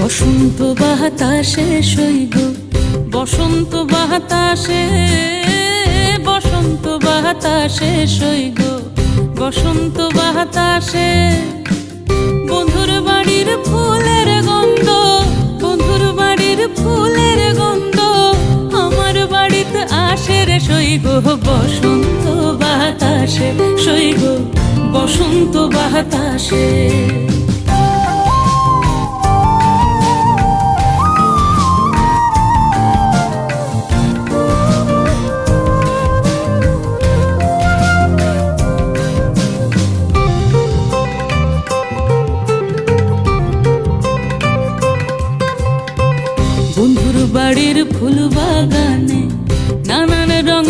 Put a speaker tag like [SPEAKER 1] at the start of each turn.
[SPEAKER 1] বসন্ত বাতাসে সইব, বসন্ত বাতাসে, বসন্ত বাতাসে সইব, বসন্ত বাতাসে। বন্ধুর বাড়ির ফুলের গন্ধ, বন্ধুর বাড়ির ফুলের গন্ধ আমার বাড়িতে আসে রে সইব, বসন্ত বাতাসে সইব, বসন্ত বাতাসে। বন্ধুর বাড়ির ফুল বাগানে নানান রঙের